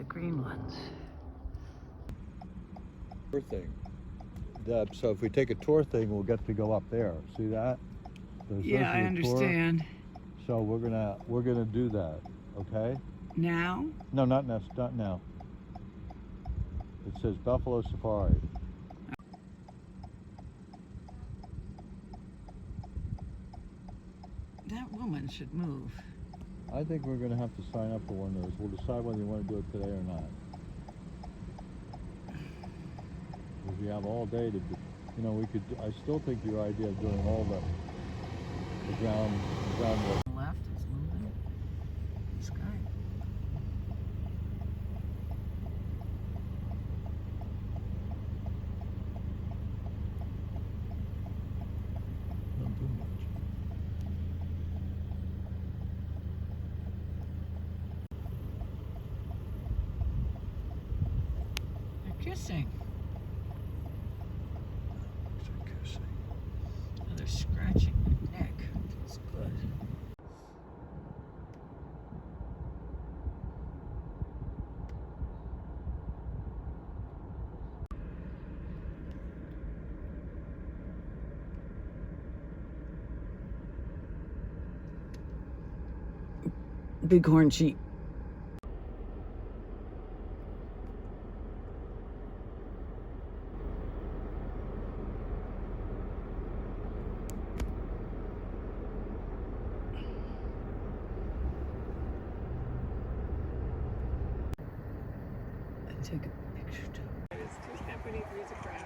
the green ones. Tour thing. So if we take a tour thing, we'll get to go up there. See that? Yeah, I understand. Tour. So we're gonna do that. Okay? Now? No, not now. It says Buffalo Safari. That woman should move. I think we're gonna have to sign up for one of those. We'll decide whether you want to do it today or not. If we have all day to do, we could. I still think your idea of doing all the ground work. Left is moving. The sky. Don't do much. They're kissing. Oh, they're scratching my neck. Feels good. Bighorn sheep. Take a picture too. It's too company music drive.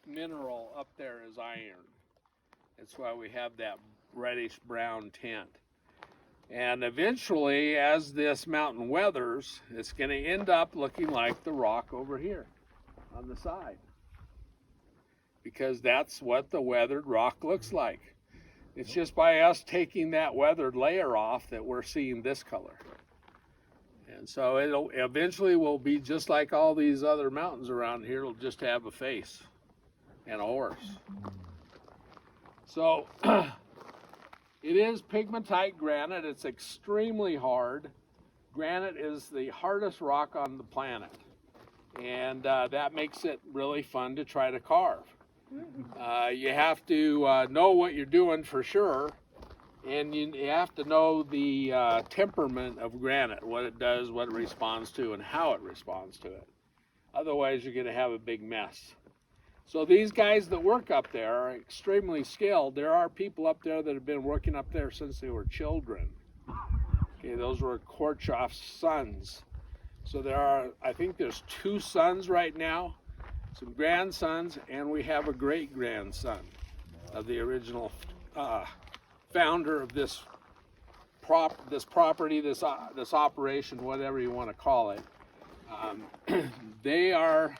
Mineral up there is iron. That's why we have that reddish brown tint. And eventually, as this mountain weathers, it's going to end up looking like the rock over here on the side, because that's what the weathered rock looks like. It's just by us taking that weathered layer off that we're seeing this color. And so it'll eventually will be just like all these other mountains around here. It'll just have a face and a horse. So it is pegmatite granite. It's extremely hard. Granite is the hardest rock on the planet, and that makes it really fun to try to carve. You have to know what you're doing for sure, and you have to know the temperament of granite, what it does, what it responds to, and how it responds to it. Otherwise, you're going to have a big mess. So these guys that work up there are extremely skilled. There are people up there that have been working up there since they were children. Okay, those were Korchoff's sons. So there are, I think there's 2 sons right now, some grandsons, and we have a great-grandson. of the original founder of this property, this operation, whatever you want to call it. They are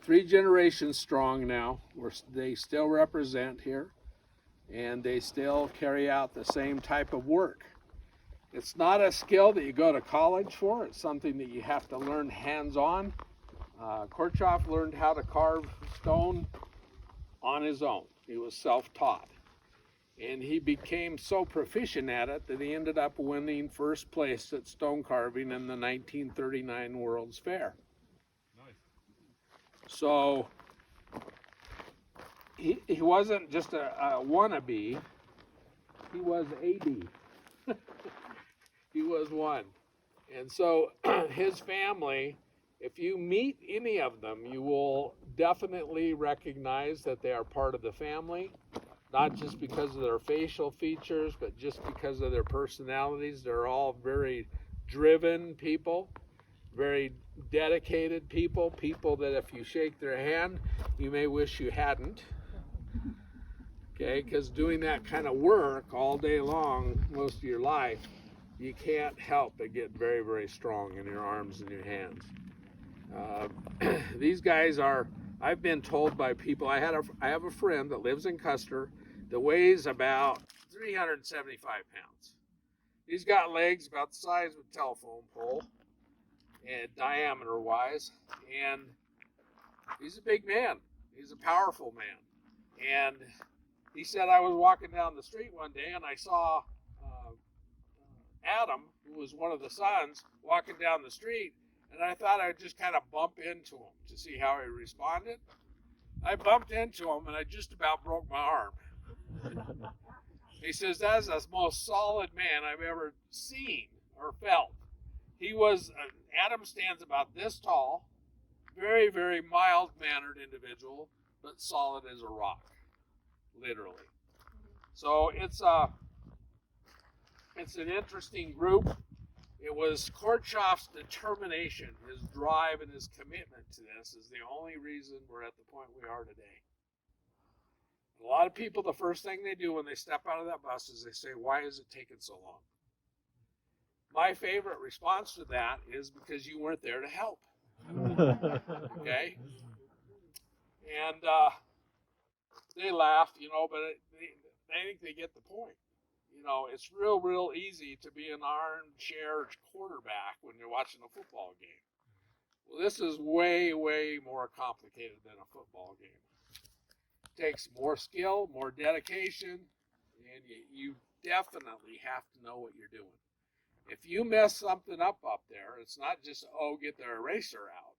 3 generations strong now. They still represent here, and they still carry out the same type of work. It's not a skill that you go to college for. It's something that you have to learn hands-on. Korchoff learned how to carve stone on his own. He was self-taught. And he became so proficient at it that he ended up winning first place at stone carving in the 1939 World's Fair. Nice. So he wasn't just a wannabe, he was AD. He was one. And so his family, if you meet any of them, you will definitely recognize that they are part of the family, not just because of their facial features, but just because of their personalities. They're all very driven people, very dedicated people, people that if you shake their hand, you may wish you hadn't. Okay, because doing that kind of work all day long, most of your life, you can't help but get very, very strong in your arms and your hands. These guys are, I've been told by people, I have a friend that lives in Custer that weighs about 375 pounds. He's got legs about the size of a telephone pole, and diameter-wise, and he's a big man. He's a powerful man. And he said, I was walking down the street one day and I saw Adam, who was one of the sons, walking down the street, and I thought I'd just kind of bump into him to see how he responded. I bumped into him and I just about broke my arm. He says, that's the most solid man I've ever seen or felt. He was, Adam stands about this tall, very, very mild-mannered individual, but solid as a rock, literally. So it's an interesting group. It was Korchoff's determination, his drive, and his commitment to this is the only reason we're at the point we are today. A lot of people, the first thing they do when they step out of that bus is they say, why is it taking so long? My favorite response to that is because you weren't there to help. Okay? And they laughed, but I think they get the point. It's real easy to be an armchair quarterback when you're watching a football game. Well, this is way, way more complicated than a football game. It takes more skill, more dedication, and you definitely have to know what you're doing. If you mess something up there, it's not just, get the eraser out,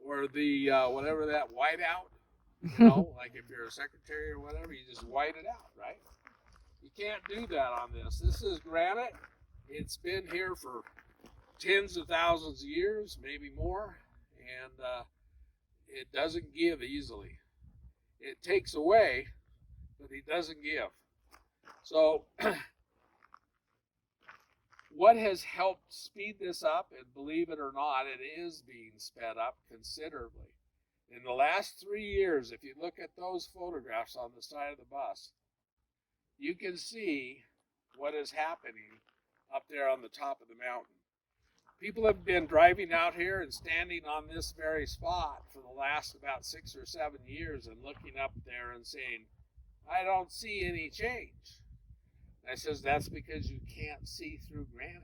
or the, whatever that whiteout, like if you're a secretary or whatever, you just white it out, right? You can't do that on this. This is granite. It's been here for tens of thousands of years, maybe more, and it doesn't give easily. It takes away, but it doesn't give. So what has helped speed this up, and believe it or not, it is being sped up considerably. In the last 3 years, if you look at those photographs on the side of the bus, you can see what is happening up there on the top of the mountain. People have been driving out here and standing on this very spot for the last about 6 or 7 years and looking up there and saying, I don't see any change. And I says, that's because you can't see through granite.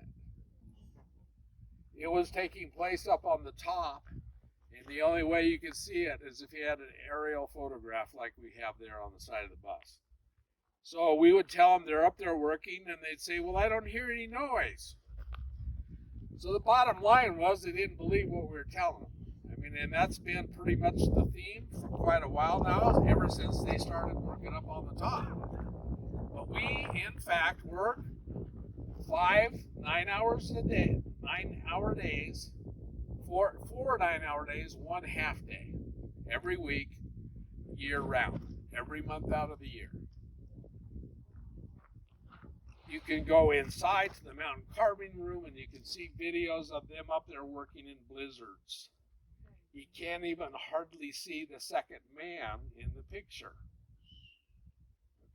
It was taking place up on the top, and the only way you could see it is if you had an aerial photograph like we have there on the side of the bus. So we would tell them they're up there working, and they'd say, well, I don't hear any noise. So the bottom line was they didn't believe what we were telling them. And that's been pretty much the theme for quite a while now, ever since they started working up on the top. But we, in fact, work 5 9-hours a day, 9-hour days, four 9-hour days, 1 half day, every week, year round, every month out of the year. You can go inside to the mountain carving room and you can see videos of them up there working in blizzards you can't even hardly see the second man in the picture.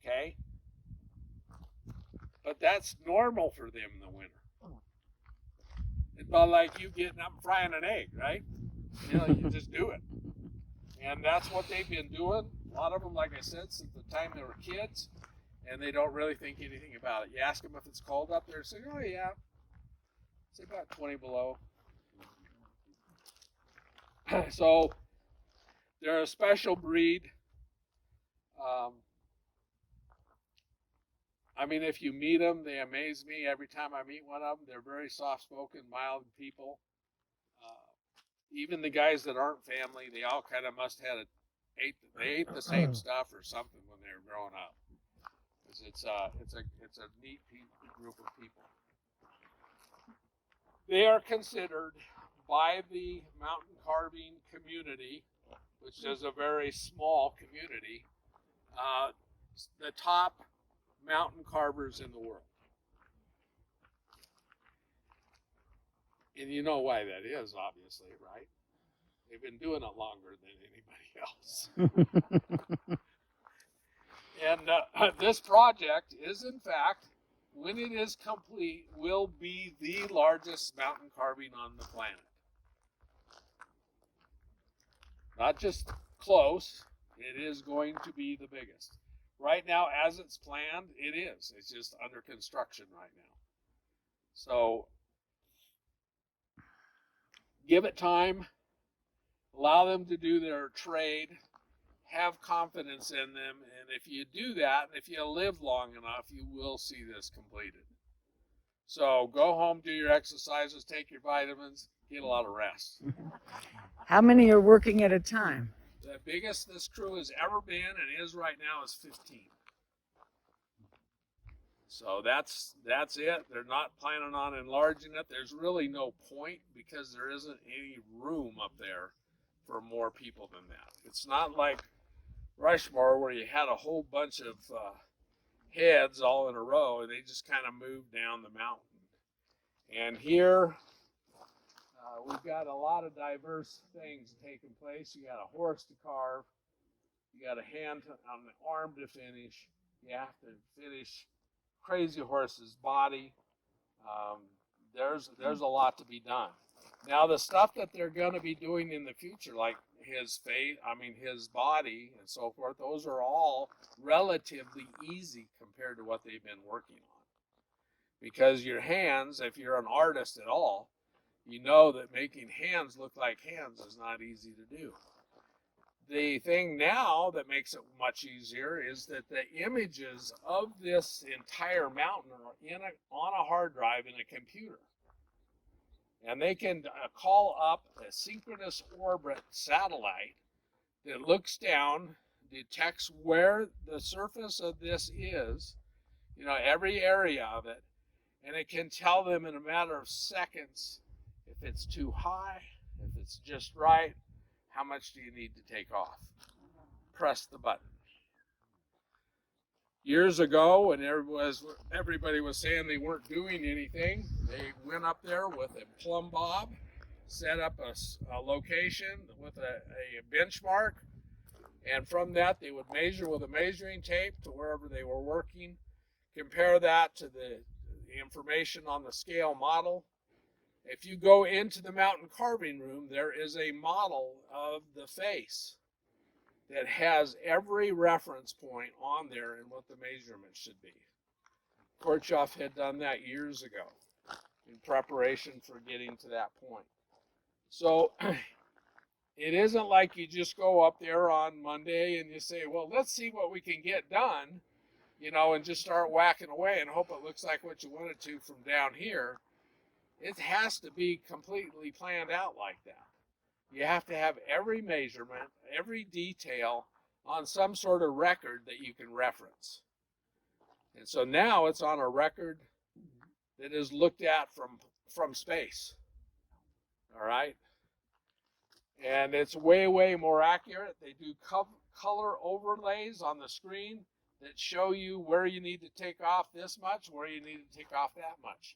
Okay? But that's normal for them in the winter. It's about like you getting up and frying an egg, right? You know, you just do it. And that's what they've been doing. A lot of them, like I said, since the time they were kids, and they don't really think anything about it. You ask them if it's cold up there, say, oh yeah, it's about 20 below. So they're a special breed. I mean, if you meet them, they amaze me every time I meet one of them. They're very soft-spoken, mild people. Even the guys that aren't family, they all kind of must have they ate the same stuff or something when they were growing up. It's a neat group of people. They are considered by the mountain carving community, which is a very small community, the top mountain carvers in the world. And you know why that is, obviously, right? They've been doing it longer than anybody else. And this project is, in fact, when it is complete, will be the largest mountain carving on the planet. Not just close, it is going to be the biggest. Right now, as it's planned, it is. It's just under construction right now. So, give it time, allow them to do their trade, have confidence in them, and if you do that, if you live long enough, you will see this completed. So go home, do your exercises, take your vitamins, get a lot of rest. How many are working at a time? The biggest this crew has ever been and is right now is 15. So that's it. They're not planning on enlarging it. There's really no point because there isn't any room up there for more people than that. It's not like Rushmore where you had a whole bunch of heads all in a row and they just kind of moved down the mountain. And here we've got a lot of diverse things taking place. You got a horse to carve. You got a hand on the arm to finish. You have to finish Crazy Horse's body. There's a lot to be done. Now the stuff that they're going to be doing in the future, like his face, his body and so forth, those are all relatively easy compared to what they've been working on. Because your hands, if you're an artist at all, you know that making hands look like hands is not easy to do. The thing now that makes it much easier is that the images of this entire mountain are on a hard drive in a computer. And they can call up a synchronous orbit satellite that looks down, detects where the surface of this is, every area of it, and it can tell them in a matter of seconds if it's too high, if it's just right, how much do you need to take off? Press the button. Years ago, when everybody was saying they weren't doing anything, they went up there with a plumb bob, set up a location with a benchmark, and from that they would measure with a measuring tape to wherever they were working, compare that to the information on the scale model. If you go into the mountain carving room, there is a model of the face that has every reference point on there and what the measurement should be. Kortchoff had done that years ago in preparation for getting to that point. So it isn't like you just go up there on Monday and you say, well, let's see what we can get done, and just start whacking away and hope it looks like what you want it to from down here. It has to be completely planned out like that. You have to have every measurement, every detail on some sort of record that you can reference. And so now it's on a record that is looked at from space. All right? And it's way, way more accurate. They do color overlays on the screen that show you where you need to take off this much, where you need to take off that much.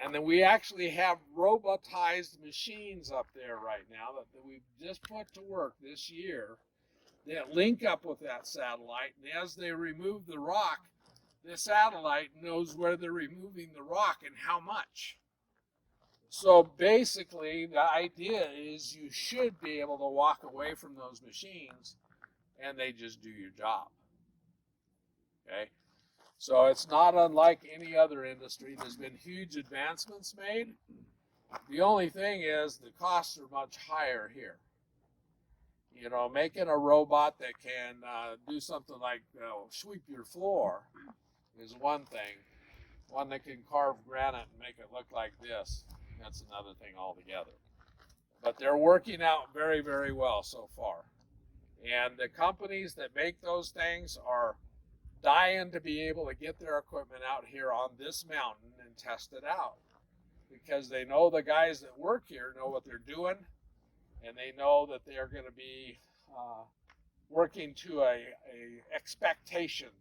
And then we actually have robotized machines up there right now that we've just put to work this year that link up with that satellite. And as they remove the rock, the satellite knows where they're removing the rock and how much. So basically, the idea is you should be able to walk away from those machines and they just do your job. Okay? So it's not unlike any other industry. There's been huge advancements made. The only thing is the costs are much higher here. You know, making a robot that can do something like sweep your floor is one thing. One that can carve granite and make it look like this, that's another thing altogether. But they're working out very, very well so far. And the companies that make those things are dying to be able to get their equipment out here on this mountain and test it out. Because they know the guys that work here know what they're doing, and they know that they're going to be working to a expectation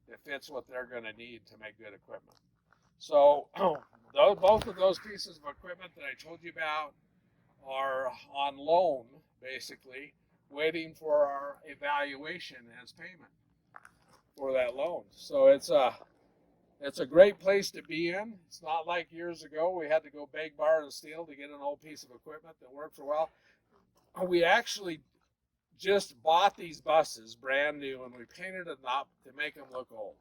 that fits what they're going to need to make good equipment. So both of those pieces of equipment that I told you about are on loan, basically, waiting for our evaluation as payment for that loan. So it's a great place to be in. It's not like years ago we had to go beg, borrow, and steal to get an old piece of equipment that worked for a while. We actually just bought these buses brand new and we painted them up to make them look old.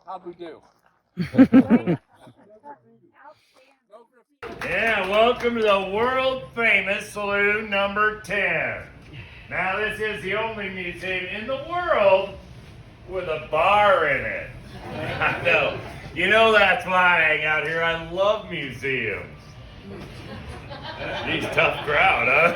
How'd we do? Yeah, welcome to the world famous saloon number 10. Now this is the only museum in the world with a bar in it. I know. You know that's why I hang out here. I love museums. He's a tough crowd, huh?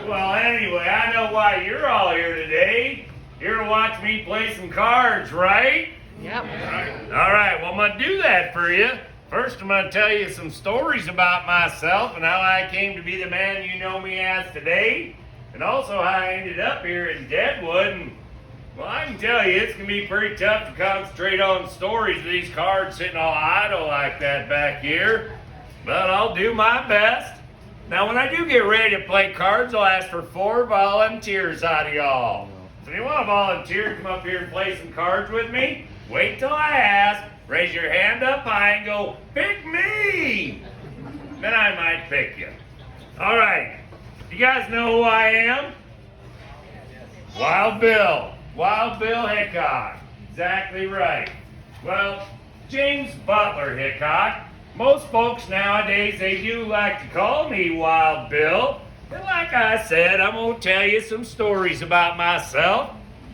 Well, anyway, I know why you're all here today. Here to watch me play some cards, right? Yep. All right, well, I'm going to do that for you. First, I'm going to tell you some stories about myself and how I came to be the man you know me as today. And also how I ended up here in Deadwood. And, well, I can tell you, it's going to be pretty tough to concentrate on stories with these cards sitting all idle like that back here. But I'll do my best. Now, when I do get ready to play cards, I'll ask for 4 volunteers out of y'all. So if you want to volunteer to come up here and play some cards with me, wait till I ask, raise your hand up high and go, pick me! Then I might pick you. All right. You guys know who I am? Wild Bill. Wild Bill Hickok. Exactly right. Well, James Butler Hickok. Most folks nowadays, they do like to call me Wild Bill. And like I said, I'm going to tell you some stories about myself.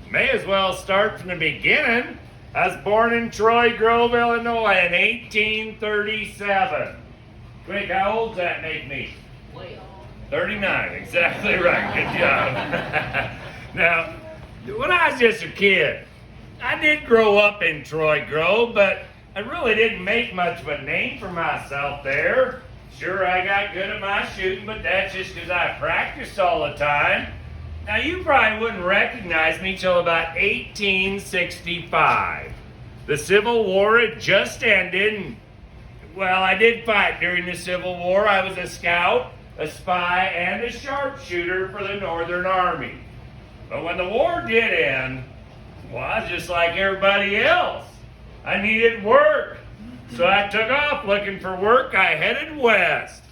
May as well start from the beginning. I was born in Troy Grove, Illinois in 1837. Quick, how old does that make me? 39, exactly right. Good job. Now, when I was just a kid, I did grow up in Troy Grove, but I really didn't make much of a name for myself there. Sure, I got good at my shooting, but that's just because I practiced all the time. Now, you probably wouldn't recognize me till about 1865. The Civil War had just ended, and, well, I did fight during the Civil War. I was a scout, a spy, and a sharpshooter for the Northern Army. But when the war did end, well, I was just like everybody else. I needed work. So I took off looking for work. I headed west.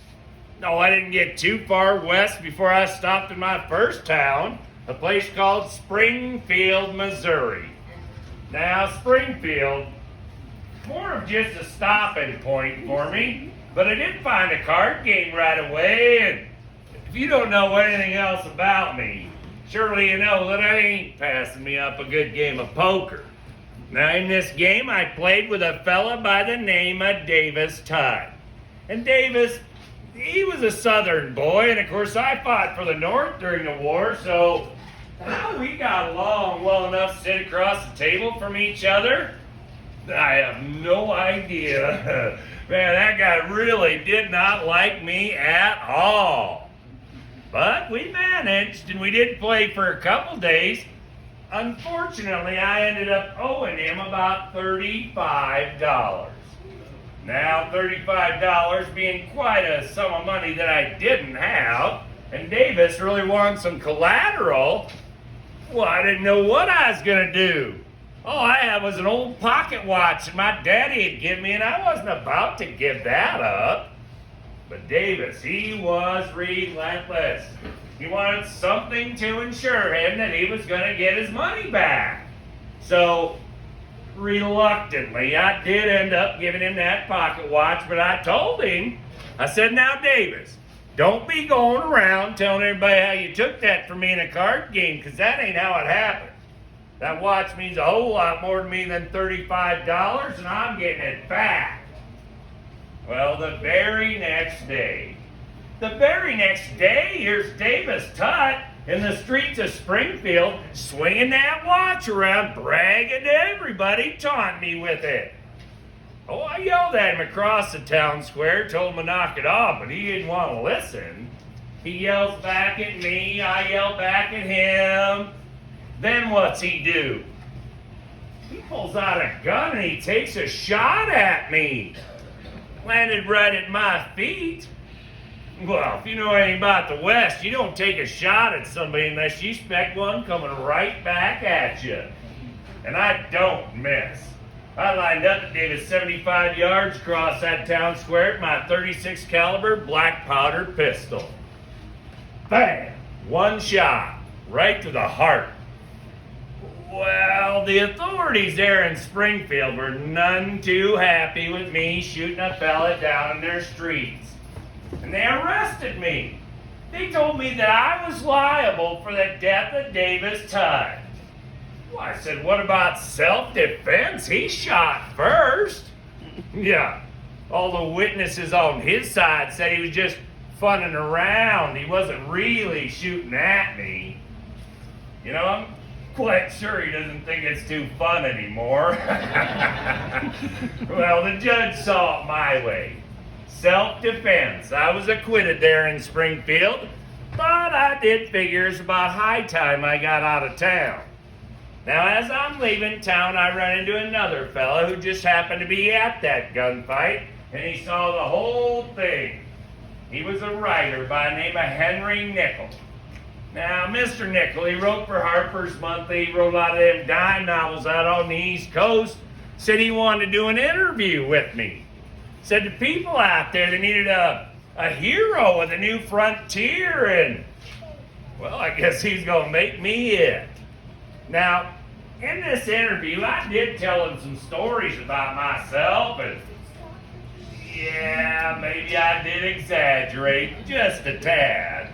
No, I didn't get too far west before I stopped in my first town, a place called Springfield, Missouri. Now, Springfield, more of just a stopping point for me, but I did find a card game right away, and if you don't know anything else about me, surely you know that I ain't passing me up a good game of poker. Now, in this game, I played with a fella by the name of Davis Tutt. And Davis, he was a Southern boy, and of course I fought for the North during the war, so how we got along well enough to sit across the table from each other, I have no idea. Man, that guy really did not like me at all. But we managed, and we did play for a couple days. unfortunately, I ended up owing him about $35. Now, $35 being quite a sum of money that I didn't have, and Davis really wanted some collateral, well, I didn't know what I was going to do. All I had was an old pocket watch that my daddy had given me, and I wasn't about to give that up. But Davis, he was relentless. He wanted something to ensure him that he was going to get his money back. So, reluctantly, I did end up giving him that pocket watch, but I told him, I said, now Davis, don't be going around telling everybody how you took that from me in a card game, because that ain't how it happened. That watch means a whole lot more to me than $35, and I'm getting it back. Well, the very next day, here's Davis Tutt in the streets of Springfield swinging that watch around, bragging to everybody, taunting me with it. Oh, I yelled at him across the town square, told him to knock it off, but he didn't want to listen. He yells back at me, I yell back at him. Then what's he do? He pulls out a gun and he takes a shot at me. Landed right at my feet. Well, if you know anything about the West, you don't take a shot at somebody unless you expect one coming right back at you. And I don't miss. I lined up to Davis 75 yards across that town square with my 36 caliber black powder pistol. Bam! One shot, right to the heart. Well, the authorities there in Springfield were none too happy with me shooting a fella down in their streets. And they arrested me. They told me that I was liable for the death of Davis Tutt. Well, I said, what about self-defense? He shot first. Yeah, all the witnesses on his side said he was just funning around. He wasn't really shooting at me. You know, I'm quite sure he doesn't think it's too fun anymore. Well, the judge saw it my way. Self-defense. I was acquitted there in Springfield, but I did figure it's about high time I got out of town. Now, as I'm leaving town, I run into another fella who just happened to be at that gunfight, and he saw the whole thing. He was a writer by the name of Henry Nickel. Now, Mr. Nickel, he wrote for Harper's Monthly, he wrote a lot of them dime novels out on the East Coast, said he wanted to do an interview with me. Said the people out there, they needed a hero with a new frontier, and, well, I guess he's going to make me it. Now, in this interview, I did tell him some stories about myself, and yeah, maybe I did exaggerate just a tad,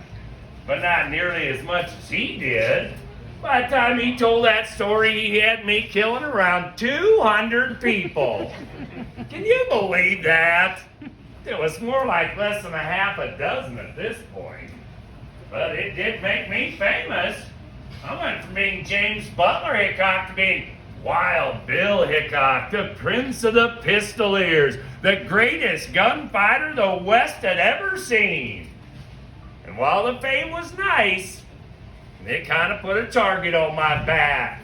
but not nearly as much as he did. By the time he told that story, he had me killing around 200 people. Can you believe that? It was more like less than a half a dozen at this point. But it did make me famous. I went from being James Butler Hickok to being Wild Bill Hickok, the Prince of the Pistoliers, the greatest gunfighter the West had ever seen. And while the fame was nice, it kind of put a target on my back.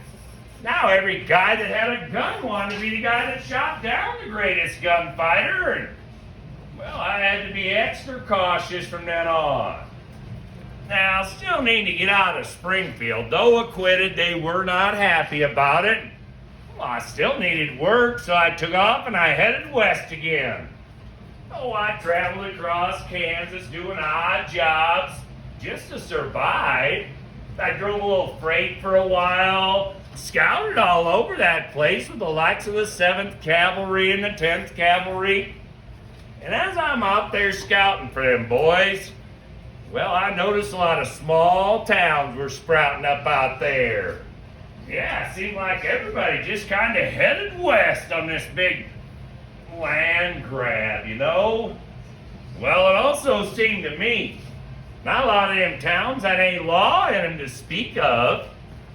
Now every guy that had a gun wanted to be the guy that shot down the greatest gunfighter, and, well, I had to be extra cautious from then on. Now, still need to get out of Springfield. Though acquitted, they were not happy about it. Well, I still needed work, so I took off and I headed west again. Oh, I traveled across Kansas doing odd jobs just to survive. I drove a little freight for a while, scouted all over that place with the likes of the 7th Cavalry and the 10th Cavalry. And as I'm out there scouting for them boys, well, I noticed a lot of small towns were sprouting up out there. Yeah, it seemed like everybody just kind of headed west on this big land grab, you know? Well, it also seemed to me not a lot of them towns had any law in them to speak of.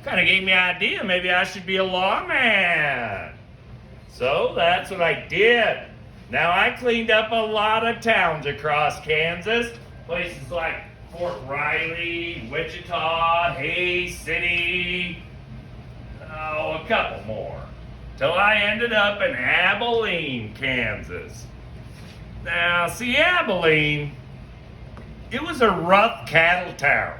Kind of gave me an idea maybe I should be a lawman. So that's what I did. Now, I cleaned up a lot of towns across Kansas. Places like Fort Riley, Wichita, Hays City. couple more, till I ended up in Abilene, Kansas. Now, see, Abilene, it was a rough cattle town.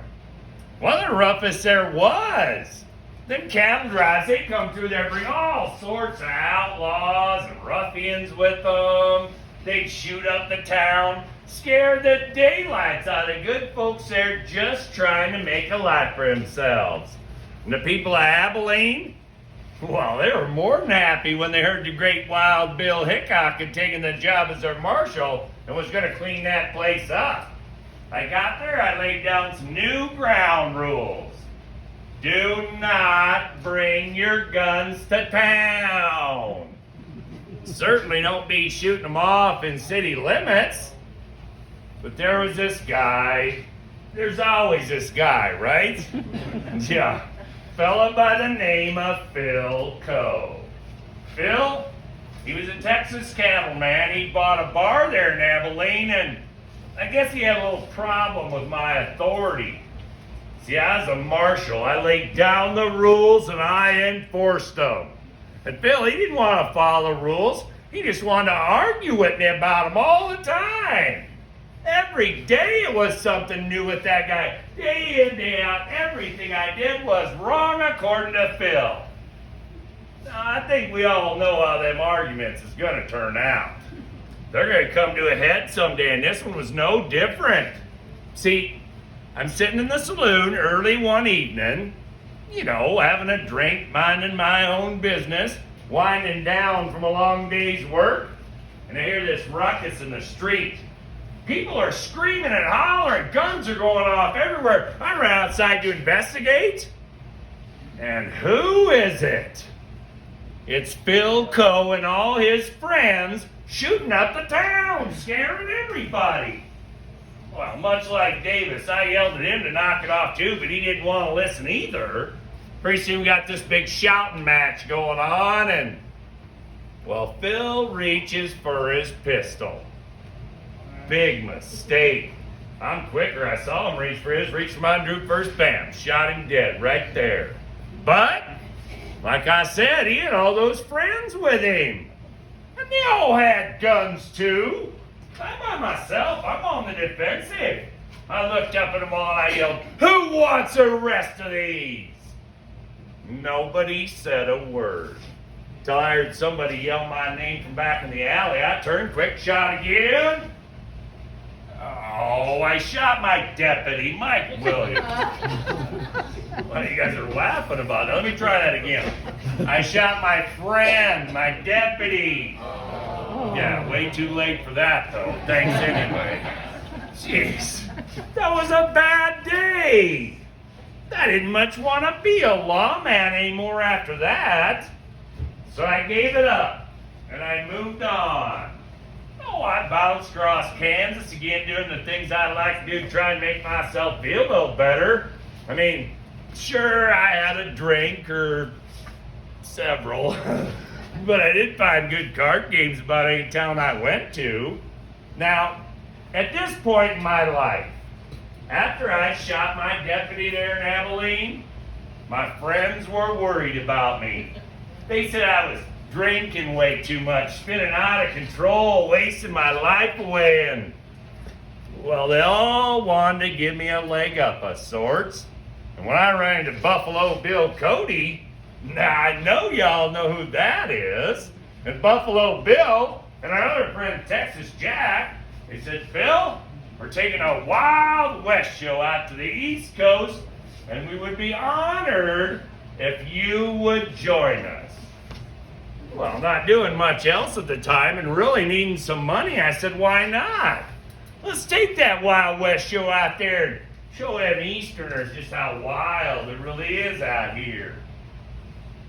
One of the roughest there was. Them cattle drives, they come through there, bring all sorts of outlaws and ruffians with them. They'd shoot up the town, scare the daylights out of good folks there just trying to make a life for themselves. And the people of Abilene, well, they were more than happy when they heard the great Wild Bill Hickok had taken the job as their marshal and was going to clean that place up. I got there, I laid down some new ground rules. Do not bring your guns to town. Certainly don't be shooting them off in city limits. But there was this guy. There's always this guy, right? Yeah. Fella by the name of Phil Coe. Phil, he was a Texas cattleman. He bought a bar there in Abilene, and I guess he had a little problem with my authority. See, I was a marshal. I laid down the rules and I enforced them. And Phil, he didn't want to follow the rules. He just wanted to argue with me about them all the time. Every day it was something new with that guy. Day in, day out, everything I did was wrong according to Phil. Now, I think we all know how them arguments is going to turn out. They're going to come to a head someday, and this one was no different. See, I'm sitting in the saloon early one evening, you know, having a drink, minding my own business, winding down from a long day's work, and I hear this ruckus in the street. People are screaming and hollering, guns are going off everywhere. I ran outside to investigate, and who is it? It's Phil Coe and all his friends shooting up the town, scaring everybody. Well, much like Davis, I yelled at him to knock it off too, but he didn't want to listen either. Pretty soon we got this big shouting match going on, and, well, Phil reaches for his pistol. Big mistake. I'm quicker. I saw him reach for his, reached for mine, drew first, bam, shot him dead right there. But, like I said, he had all those friends with him. And they all had guns too. I'm by myself. I'm on the defensive. I looked up at them all and I yelled, "Who wants the rest of these?" Nobody said a word. Till I heard somebody yell my name from back in the alley. I turned quick, shot again. Oh, I shot my deputy, Mike Williams. Well, you guys are laughing about it. Let me try that again. I shot my friend, my deputy. Yeah, way too late for that, though. Thanks anyway. Jeez, that was a bad day. I didn't much want to be a lawman anymore after that. So I gave it up, and I moved on. Oh, I bounced across Kansas again, doing the things I like to do to try and make myself feel a little better. I mean, sure, I had a drink or several, but I did find good card games about any town I went to. Now, at this point in my life, after I shot my deputy there in Abilene, my friends were worried about me. They said I was drinking way too much, spinning out of control, wasting my life away, and, well, they all wanted to give me a leg up of sorts. And when I ran into Buffalo Bill Cody, now I know y'all know who that is, and Buffalo Bill and our other friend Texas Jack, they said, "Phil, we're taking a Wild West show out to the East Coast, and we would be honored if you would join us." Well, not doing much else at the time and really needing some money, I said, why not? Let's take that Wild West show out there and show them Easterners just how wild it really is out here.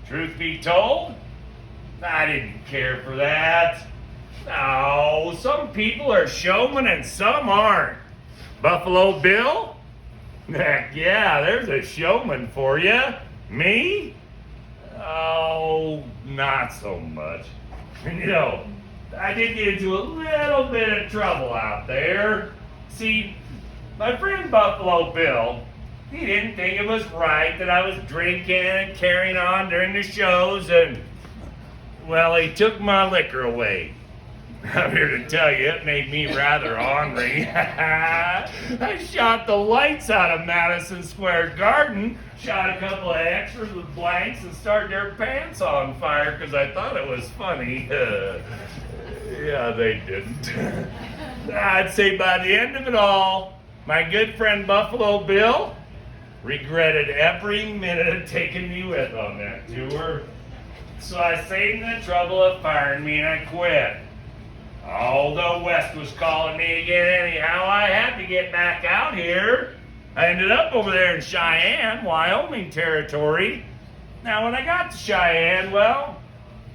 Truth be told, I didn't care for that. No, some people are showmen and some aren't. Buffalo Bill? Heck yeah, there's a showman for you. Me? Oh, not so much. And you know, I did get into a little bit of trouble out there. See, my friend Buffalo Bill, he didn't think it was right that I was drinking and carrying on during the shows, and, well, he took my liquor away. I'm here to tell you, it made me rather ornery. I shot the lights out of Madison Square Garden, shot a couple of extras with blanks, and started their pants on fire because I thought it was funny. Yeah, they didn't. I'd say by the end of it all, my good friend Buffalo Bill regretted every minute of taking me with on that tour. So I saved him the trouble of firing me and I quit. Although West was calling me again anyhow, I had to get back out here. I ended up over there in Cheyenne, Wyoming territory. Now when I got to Cheyenne, well,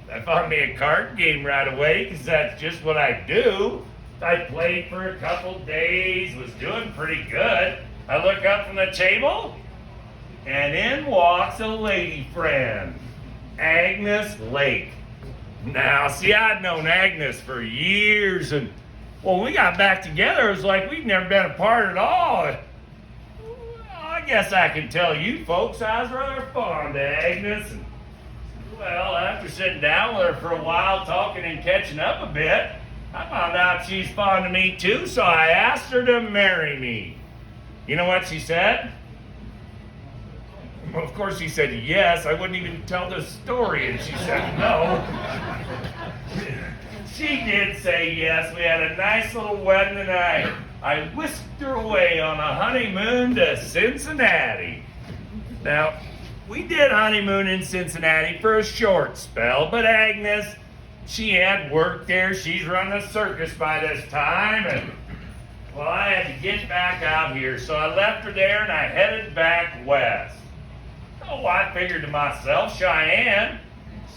I found me a card game right away because that's just what I do. I played for a couple days, was doing pretty good. I look up from the table, and in walks a lady friend, Agnes Lake. Now, see, I'd known Agnes for years, and when we got back together, it was like we'd never been apart at all. Well, I guess I can tell you folks I was rather fond of Agnes. And, well, after sitting down with her for a while, talking and catching up a bit, I found out she's fond of me too, so I asked her to marry me. You know what she said? Well, of course she said yes. I wouldn't even tell the story, and she said no. She did say yes. We had a nice little wedding, and I whisked her away on a honeymoon to Cincinnati. Now, we did honeymoon in Cincinnati for a short spell, but Agnes, she had worked there. She's run a circus by this time, and, well, I had to get back out here, so I left her there and I headed back west. Oh, I figured to myself, Cheyenne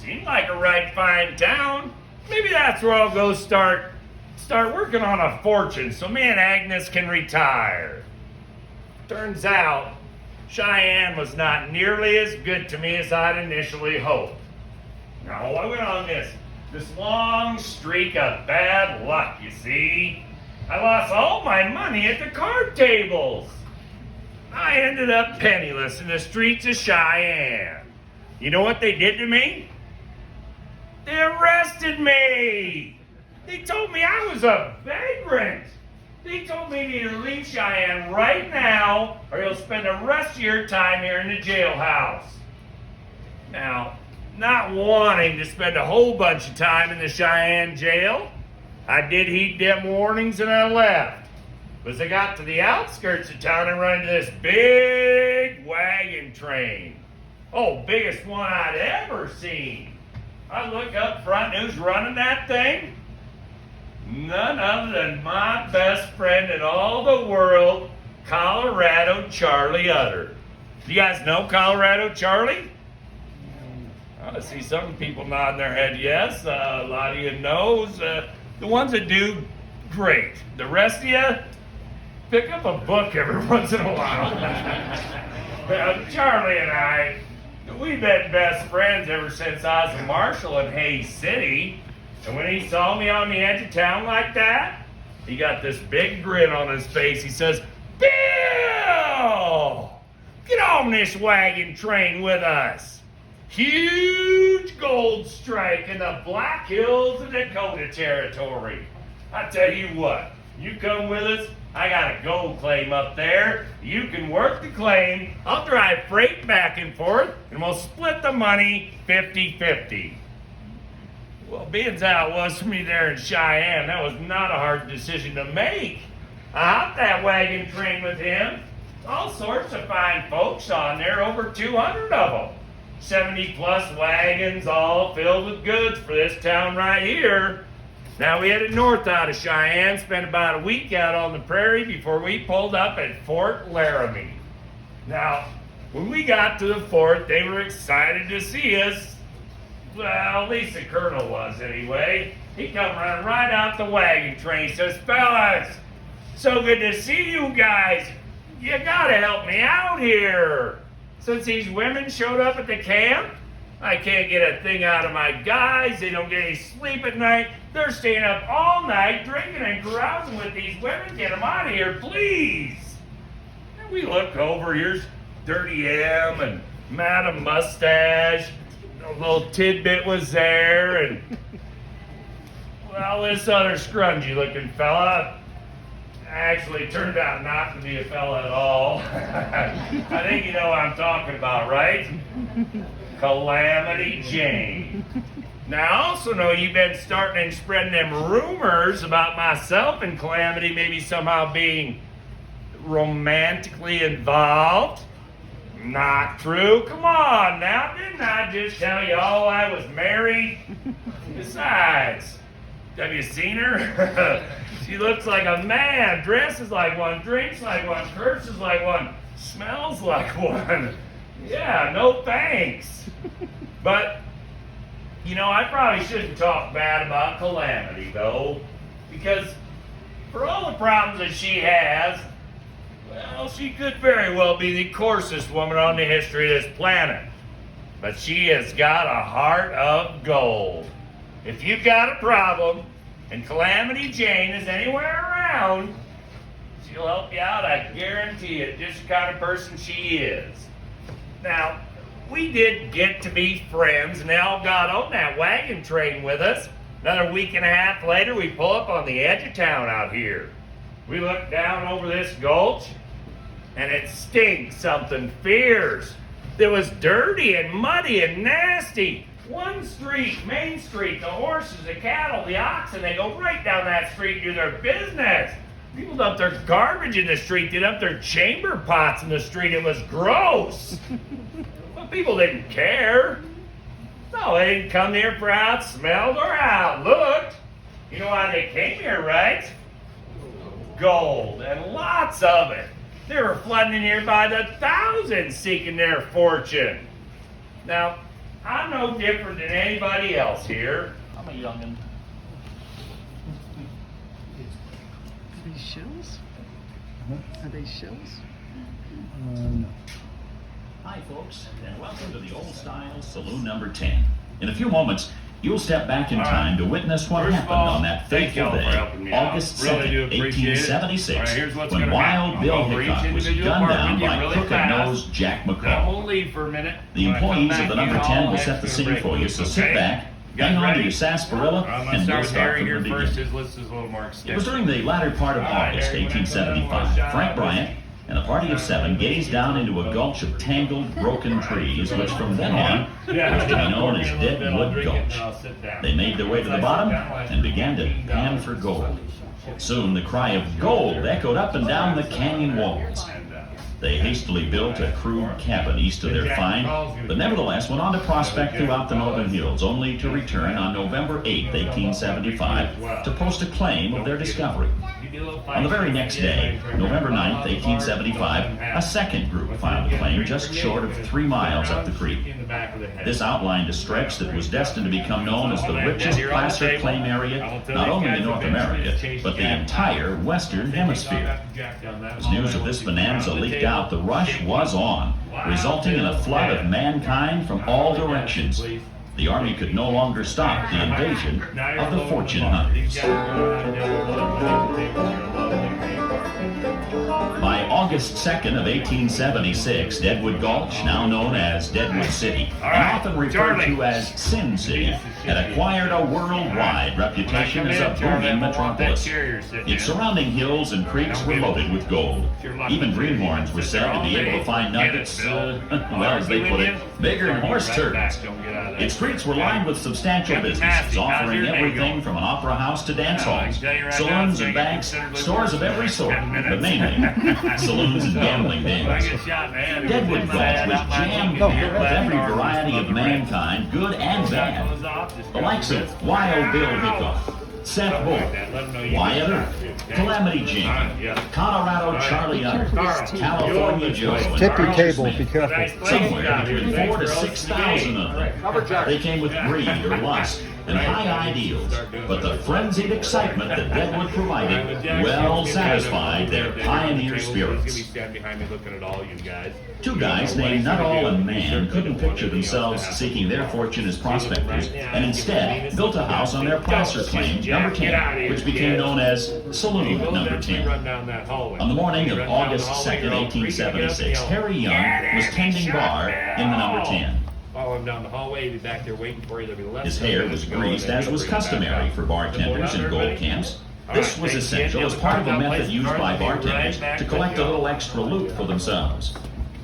seemed like a right fine town. Maybe that's where I'll go start working on a fortune so me and Agnes can retire. Turns out, Cheyenne was not nearly as good to me as I'd initially hoped. Now, I went on this long streak of bad luck, you see. I lost all my money at the card tables. I ended up penniless in the streets of Cheyenne. You know what they did to me? They arrested me. They told me I was a vagrant. They told me to either leave Cheyenne right now or you'll spend the rest of your time here in the jailhouse. Now, not wanting to spend a whole bunch of time in the Cheyenne jail, I did heed them warnings and I left. But as I got to the outskirts of town, I run into this big wagon train. Oh, biggest one I'd ever seen. I look up front, who's running that thing? None other than my best friend in all the world, Colorado Charlie Utter. Do you guys know Colorado Charlie? I see some people nodding their head yes. A lot of you knows. The ones that do, great. The rest of you, pick up a book every once in a while. Charlie and I, we've been best friends ever since I was a marshal in Hays City. And when he saw me on the edge of town like that, he got this big grin on his face. He says, "Bill, get on this wagon train with us. Huge gold strike in the Black Hills of Dakota territory. I tell you what, you come with us, I got a gold claim up there. You can work the claim. I'll drive freight back and forth, and we'll split the money 50-50. Well, being as how it was for me there in Cheyenne, that was not a hard decision to make. I hopped that wagon train with him. All sorts of fine folks on there, over 200 of them. 70 plus wagons, all filled with goods for this town right here. Now we headed north out of Cheyenne, spent about a week out on the prairie before we pulled up at Fort Laramie. Now, when we got to the fort, they were excited to see us. Well, at least the colonel was anyway. He come running right out the wagon train. He says, "Fellas, so good to see you guys. You gotta help me out here. Since these women showed up at the camp, I can't get a thing out of my guys. They don't get any sleep at night. They're staying up all night drinking and carousing with these women. Get them out of here, please." And we look over. Here's Dirty M and Madam Mustache. A little tidbit was there, and well, this other scrungy looking fella actually turned out not to be a fella at all. I think you know what I'm talking about, right? Calamity Jane. Now, I also know you've been starting and spreading them rumors about myself and Calamity maybe somehow being romantically involved. Not true. Come on now, didn't I just tell you all I was married? Besides, have you seen her? She looks like a man, dresses like one, drinks like one, curses like one, smells like one. Yeah, no thanks. But, you know, I probably shouldn't talk bad about Calamity, though, because for all the problems that she has, well, she could very well be the coarsest woman on the history of this planet. But she has got a heart of gold. If you've got a problem, and Calamity Jane is anywhere around, she'll help you out, I guarantee it, just the kind of person she is. Now, we did get to be friends, and they all got on that wagon train with us. Another week and a half later, we pull up on the edge of town out here. We look down over this gulch, and it stinks something fierce. It was dirty and muddy and nasty. One street, Main Street, the horses, the cattle, the oxen, they go right down that street and do their business. People dumped their garbage in the street. They dumped their chamber pots in the street. It was gross. But people didn't care. No, they didn't come here for how it smelled or how it looked. You know why they came here, right? Gold, and lots of it. They were flooding in here by the thousands seeking their fortune. Now, I'm no different than anybody else here. I'm a youngin'. Are these shows? Are they shows? No. Hi, folks, and welcome to the Old Style Saloon number 10. In a few moments, you'll step back in time to witness what First of happened all, on that thank fateful y'all for day, helping me out. August Really 2nd, do appreciate it. 1876, All right, here's what's when gonna Wild happen. Bill I'll go over each Hickok was individual gunned part down with you by really crooked-nosed fast. Jack Then I'm McCall. gonna leave for a minute. The When I come employees back, of the you number all 10 will have set the to scene break for you, loose, so sit okay? back, You guys hang on to ready? your sarsaparilla, I'm gonna and start we'll with start Harry from here the first. beginning. His list is a little more It extensive. was during the latter part of All right, August Harry, when I come down, 1875. watch out. Frank Bryant and a party of 7 gazed down into a gulch of tangled, broken trees, which from then on was to be known as Deadwood Gulch. They made their way to the bottom and began to pan for gold. Soon the cry of gold echoed up and down the canyon walls. They hastily built a crude cabin east of their find, but nevertheless went on to prospect throughout the northern hills, only to return on November 8, 1875, to post a claim of their discovery. On the very next day, November 9, 1875, a second group filed a claim just short of 3 miles up the creek. This outlined a stretch that was destined to become known as the richest placer claim area, not only in North America, but the entire Western Hemisphere. As news of this bonanza leaked out, the rush was on, resulting in a flood of mankind from all directions. The army could no longer stop the invasion of the fortune hunters. By August 2nd of 1876, Deadwood Gulch, now known as Deadwood City, and often referred to as Sin City, had acquired a worldwide reputation as a booming metropolis. Its surrounding hills and creeks were loaded with gold. Even greenhorns were said to be able to find nuggets, well, as they put it, bigger than horse turds. Its streets were lined with substantial businesses, offering everything from an opera house to dance halls, saloons and banks, stores of every sort, but mainly saloons and gambling dens. Deadwood Gulch was jam-packed with every variety of mankind, good and bad. The likes of Wild Bill Hickok, Seth Bull, Wyatt Earp, Calamity Jane, Colorado Charlie Utter, California Joe, and Tip your Carl table, Smith. be careful. Somewhere between 4,000 to 6,000 of them. They came with greed or lust, and high ideals, but the frenzied excitement that Deadwood provided well satisfied their pioneer spirits. Two guys named Nuttall and Mann couldn't picture themselves seeking their fortune as prospectors, and instead built a house on their placer claim, number 10, which became known as Saloon Number 10. On the morning of August 2nd, 1876, Harry Young was tending bar in the number 10. Follow him down the hallway, he'll be back there waiting for you. There'll be less. His hair was greased, as was customary for bartenders in gold camps. This was essential as part of a method used by bartenders to collect a little extra loot for themselves.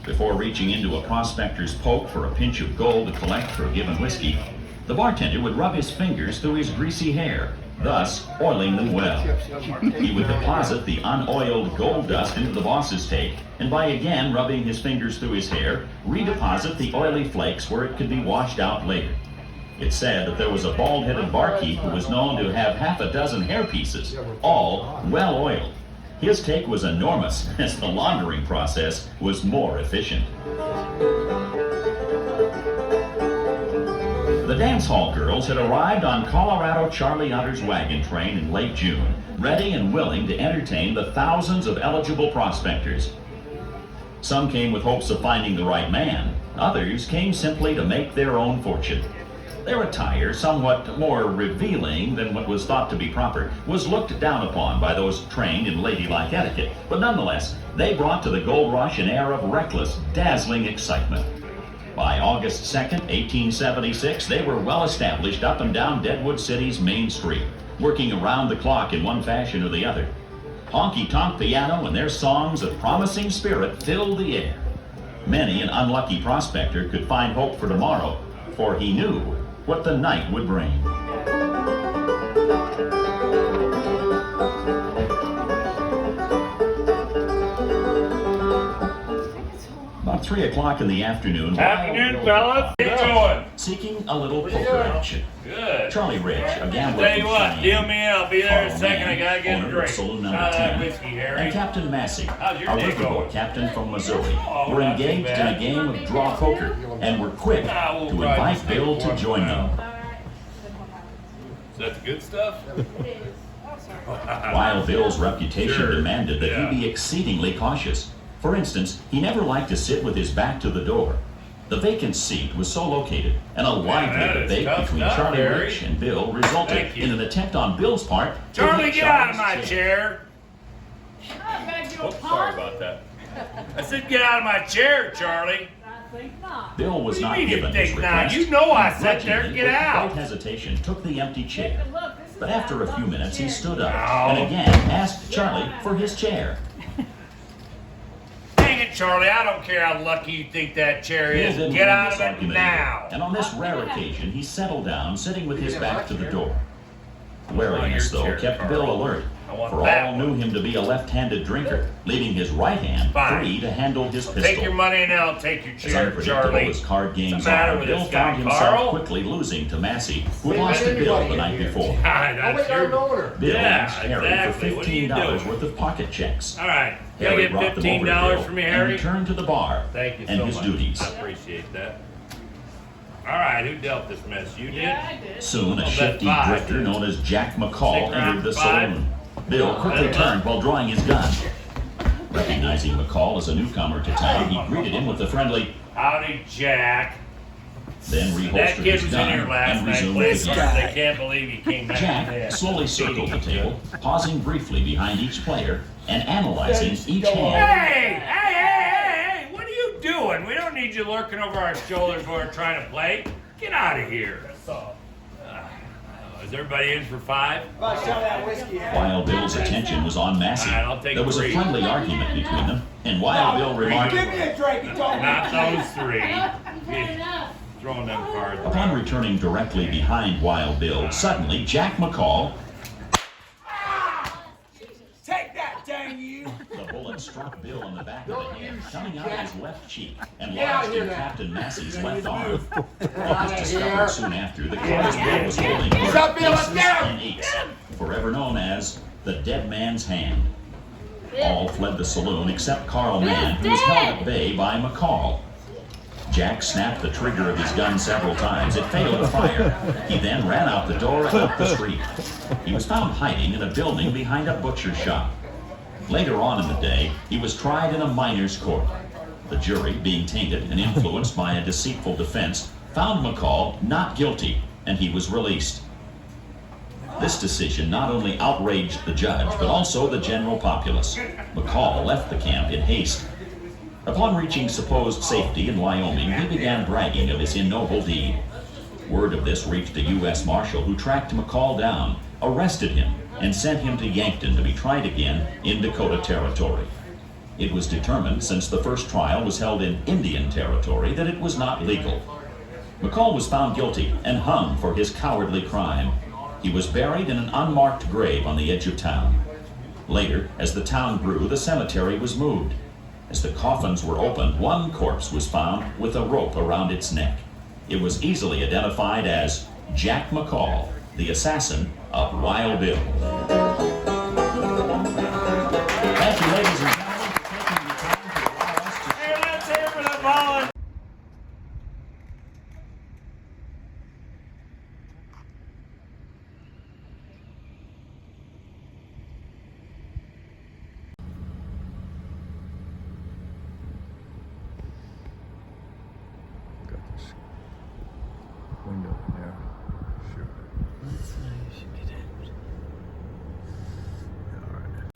Before reaching into a prospector's poke for a pinch of gold to collect for a given whiskey, the bartender would rub his fingers through his greasy hair, thus oiling them well. He would deposit the unoiled gold dust into the boss's take, and by again rubbing his fingers through his hair, redeposit the oily flakes where it could be washed out later. It's said that there was a bald-headed barkeep who was known to have half a dozen hair pieces, all well oiled. His take was enormous, as the laundering process was more efficient. The dance hall girls had arrived on Colorado Charlie Utter's wagon train in late June, ready and willing to entertain the thousands of eligible prospectors. Some came with hopes of finding the right man. Others came simply to make their own fortune. Their attire, somewhat more revealing than what was thought to be proper, was looked down upon by those trained in ladylike etiquette, but nonetheless, they brought to the gold rush an air of reckless, dazzling excitement. By August 2nd, 1876, they were well established up and down Deadwood City's main street, working around the clock in one fashion or the other. Honky-tonk piano and their songs of promising spirit filled the air. Many an unlucky prospector could find hope for tomorrow, for he knew what the night would bring. About 3 o'clock in the afternoon, Afternoon, fellas. Get going. seeking a little poker action. Good. Charlie Rich, a gambler Tell you from what, Cheyenne, deal me in. I'll be there in a Carl second. I Mann, gotta get a owner of drink. Saloon Try Number that 10, whiskey, Harry. and Captain Massey, How's your a day riverboat going? captain from Missouri, Oh, were not too engaged in bad. a game of draw poker and were quick We'll to ride invite this Bill thing to for join a them. Is that the good stuff? While Bill's reputation Sure, demanded that yeah. he be exceedingly cautious. For instance, he never liked to sit with his back to the door. The vacant seat was so located, and a lively that is debate tough between stuff, Charlie Harry. Rich and Bill resulted Thank you. in an attempt on Bill's part to Charlie, hit get out of Charlie's my chair. Oops, sorry about that. I said get out of my chair, Charlie. I think not. Bill was What do not you mean you given his think not? request. You know I He sat there. grudgingly, Get with out. great hesitation, took the empty chair. Look, this is But after a few minutes, he stood up Ow. and again asked Charlie for his chair. Dang it, Charlie. I don't care how lucky you think that chair Bill is. didn't Get win out this of it argument now. either, and on this rare occasion, he settled down, sitting with his back to the door. Wariness, your though, chair, kept Bill Carl. alert, I want for that all one. knew him to be a left-handed drinker, leaving his right hand Fine. free to handle his pistol. Take your money and I'll take your As chair, unpredictable Charlie. as card games What's the matter are, with Bill this guy, found himself Carl? quickly losing to Massey, who had lost to Bill the night before. Ah, that's your... Bill Yeah, asked Harry exactly. for What are you $15 doing? worth of pocket checks. All right. Can I Harry get brought them over to $15 Bill from me, and Harry? returned to the bar Thank you and so his much. duties. I appreciate that. All right, who dealt this mess? You did? Yeah, I did. Soon, a I'll bet shifty 5. drifter known as Jack McCall Stick entered the around, 5. saloon. Bill quickly bet turned while drawing his gun. Recognizing McCall as a newcomer to town, he greeted him with a friendly, Howdy, Jack. then That reholstered kid his was in gun here last and night resumed playing his cards. game. They can't believe he came back. Jack slowly circled the table, pausing briefly behind each player and analyzing each hand. Hey! What are you doing? We don't need you lurking over our shoulders while we're trying to play. Get out of here. Is everybody in for 5? While Bill's attention was on Massey, All right, I'll take there was a 3. friendly argument between them, and while Bill remarked, Not those 3. Throwing them cards upon around. returning directly behind Wild Bill, suddenly Jack McCall, Take that, dang you! the bullet struck Bill in the back of the head, coming out of his left cheek and Get out lodged here in now. Captain Massey's left arm. It was outta discovered here. soon after the cards Bill was holding were up, Bill, let's aces get him. and eights, forever known as the dead man's hand. All fled the saloon except Carl Mann, who was held at bay by McCall. Jack snapped the trigger of his gun several times. It failed to fire. He then ran out the door and up the street. He was found hiding in a building behind a butcher's shop. Later on in the day, he was tried in a miner's court. The jury, being tainted and influenced by a deceitful defense, found McCall not guilty, and he was released. This decision not only outraged the judge, but also the general populace. McCall left the camp in haste. Upon reaching supposed safety in Wyoming, he began bragging of his ignoble deed. Word of this reached a U.S. Marshal who tracked McCall down, arrested him, and sent him to Yankton to be tried again in Dakota Territory. It was determined, since the first trial was held in Indian Territory, that it was not legal. McCall was found guilty and hung for his cowardly crime. He was buried in an unmarked grave on the edge of town. Later, as the town grew, the cemetery was moved. As the coffins were opened, one corpse was found with a rope around its neck. It was easily identified as Jack McCall, the assassin of Wild Bill. Thank you, ladies and gentlemen, for taking the time to allow us to... Hey, let's hear for the volunteer. Got this window in there. Sure. That's why you should get out. Yeah, all right.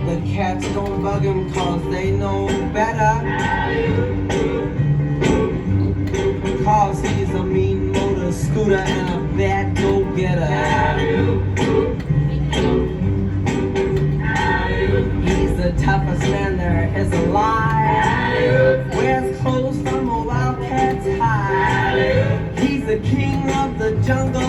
The cats don't bug him cause they know better. Cause he's a mean motor scooter and a bad go-getter. He's the toughest man there is alive. Wears clothes from a wildcat's hide. He's the king of the jungle.